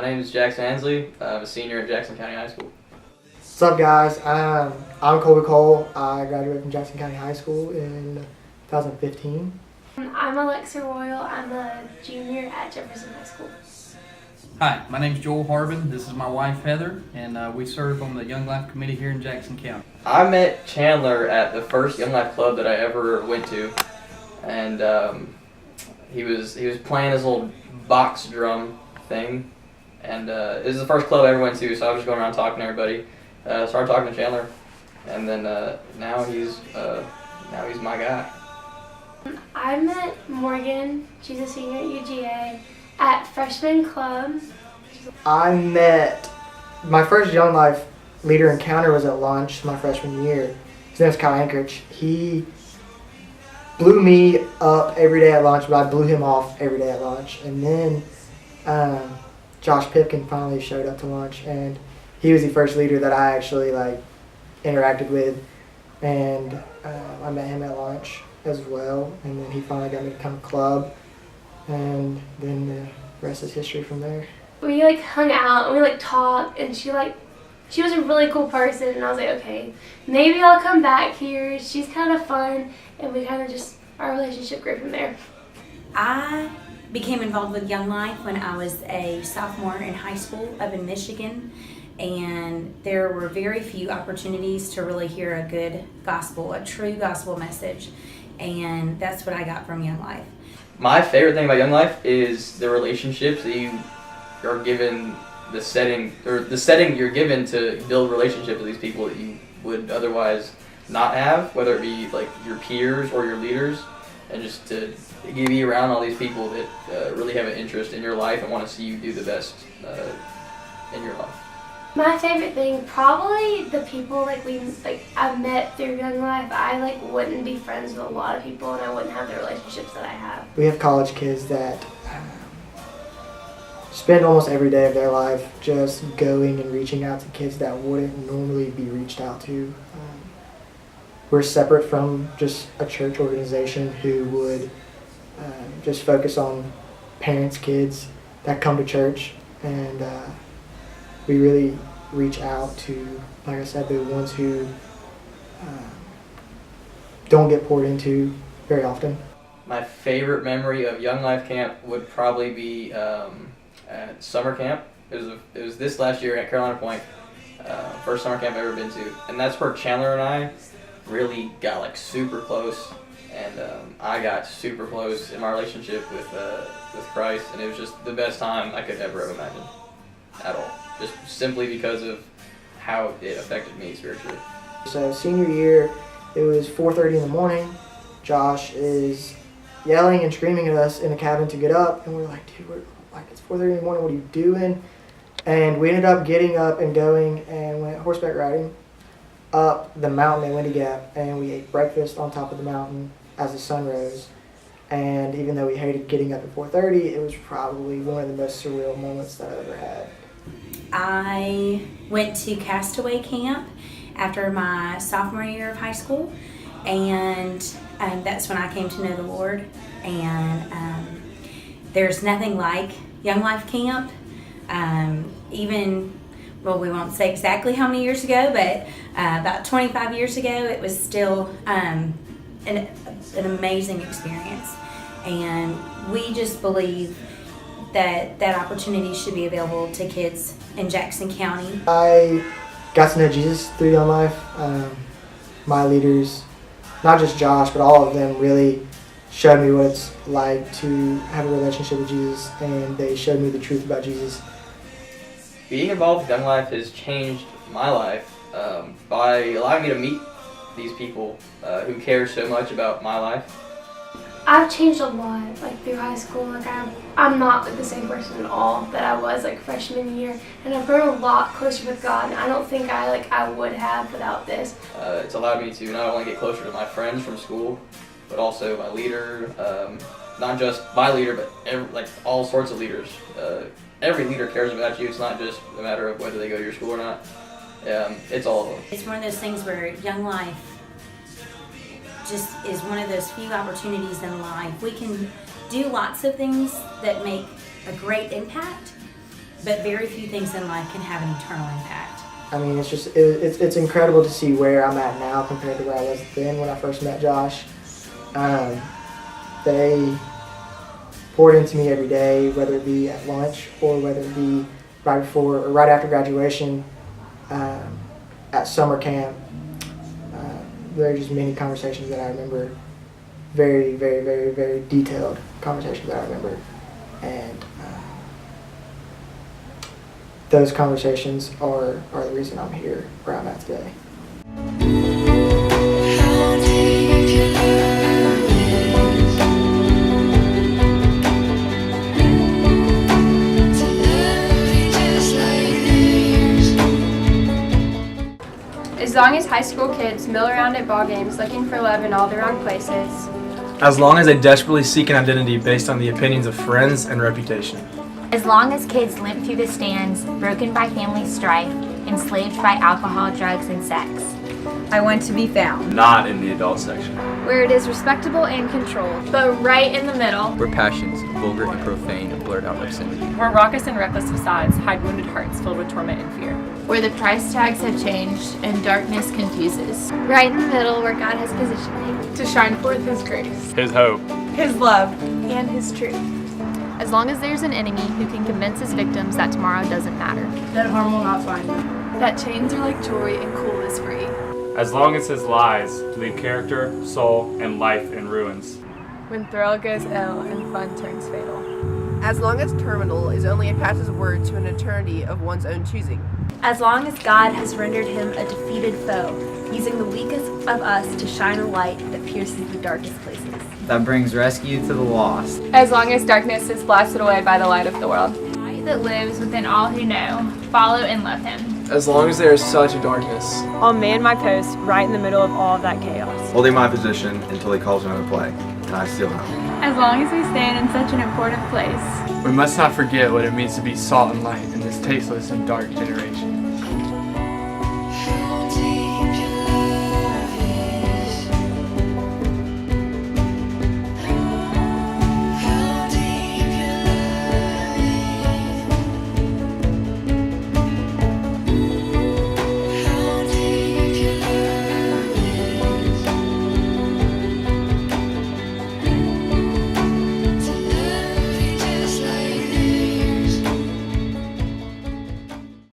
My name is Jackson Ansley. I'm a senior at Jackson County High School. What's up, guys? I'm Colby Cole. I graduated from Jackson County High School in 2015. I'm Alexa Royal. I'm a junior at Jefferson High School. Hi, my name's Joel Harbin. This is my wife Heather, and we serve on the Young Life Committee here in Jackson County. I met Chandler at the first Young Life Club that I ever went to, and he was playing his little box drum thing, and it was the first club I ever went to, so I was just going around talking to everybody. Started talking to Chandler, and then now he's my guy. I met Morgan. She's a senior at UGA at freshman club. I met my first Young Life leader encounter was at lunch my freshman year. His name was Kyle Anchorage. He blew me up every day at lunch, but I blew him off every day at lunch. And then Josh Pipkin finally showed up to lunch, and he was the first leader that I actually interacted with, and I met him at lunch as well, and then he finally got me to come to club, and then the rest is history from there. We hung out and we talked, and she was a really cool person, and I was like, okay, maybe I'll come back here. She's kind of fun, and we kind of just, our relationship grew from there. I became involved with Young Life when I was a sophomore in high school up in Michigan, and there were very few opportunities to really hear a good gospel, a true gospel message, and that's what I got from Young Life. My favorite thing about Young Life is the relationships that you are given, the setting you're given to build relationships with these people that you would otherwise not have, whether it be your peers or your leaders, and just to be around all these people that really have an interest in your life and want to see you do the best in your life. My favorite thing, probably the people I met through Young Life. I wouldn't be friends with a lot of people, and I wouldn't have the relationships that I have. We have college kids that spend almost every day of their life just going and reaching out to kids that wouldn't normally be reached out to. We're separate from just a church organization who would just focus on parents, kids that come to church, and we really reach out to, like I said, the ones who don't get poured into very often. My favorite memory of Young Life Camp would probably be at summer camp. It was this last year at Carolina Point, first summer camp I've ever been to, and that's where Chandler and I really got super close, and I got super close in my relationship with Christ, and it was just the best time I could ever have imagined at all, just simply because of how it affected me spiritually. So senior year, it was 4:30 in the morning. Josh is yelling and screaming at us in the cabin to get up, and we're like, dude, it's 4:30 in the morning, what are you doing? And we ended up getting up and going and went horseback riding up the mountain at Windy Gap, and we ate breakfast on top of the mountain as the sun rose. And even though we hated getting up at 4:30, it was probably one of the most surreal moments that I've ever had. I went to Castaway Camp after my sophomore year of high school, and that's when I came to know the Lord. And there's nothing like Young Life Camp. Well, we won't say exactly how many years ago, but about 25 years ago, it was still an amazing experience. And we just believe that opportunity should be available to kids in Jackson County. I got to know Jesus through Young Life. My leaders, not just Josh, but all of them really showed me what it's like to have a relationship with Jesus, and they showed me the truth about Jesus. Being involved with Young Life has changed my life by allowing me to meet these people who care so much about my life. I've changed a lot, through high school. I'm not the same person at all that I was freshman year, and I've grown a lot closer with God. And I don't think I would have without this. It's allowed me to not only get closer to my friends from school, but also my leader. Not just my leader, but all sorts of leaders. Every leader cares about you. It's not just a matter of whether they go to your school or not. It's all of them. It's one of those things where Young Life just is one of those few opportunities in life. We can do lots of things that make a great impact, but very few things in life can have an eternal impact. I mean, it's incredible to see where I'm at now compared to where I was then when I first met Josh. They poured into me every day, whether it be at lunch or whether it be right before or right after graduation, at summer camp. There are just many conversations that I remember, very, very, very, very detailed conversations that I remember, and those conversations are the reason I'm here where I'm at today. As long as high school kids mill around at ball games looking for love in all the wrong places. As long as they desperately seek an identity based on the opinions of friends and reputation. As long as kids limp through the stands, broken by family strife, enslaved by alcohol, drugs, and sex. I want to be found. Not in the adult section. Where it is respectable and controlled, but right in the middle. Where passions, vulgar and profane, blurt out obscenity. Where raucous and reckless facades hide wounded hearts filled with torment and fear. Where the price tags have changed and darkness confuses. Right in the middle where God has positioned me To shine forth His grace, His hope, His love, and His truth. As long as there's an enemy who can convince his victims that tomorrow doesn't matter. that harm will not find them. that chains are like jewelry and cool is free. as long as his lies leave character, soul, and life in ruins. When thrill goes ill and fun turns fatal. As long as terminal is only a passive word to an eternity of one's own choosing. As long as God has rendered him a defeated foe, using the weakest of us to shine a light that pierces the darkest places. That brings rescue to the lost. As long as darkness is blasted away by the light of the world. Light that lives within all who know, follow and love Him. As long as there is such a darkness. I'll man my post right in the middle of all of that chaos. Holding my position until he calls another play. And I still know. As long as we stand in such an important place. We must not forget what it means to be salt and light in this tasteless and dark generation.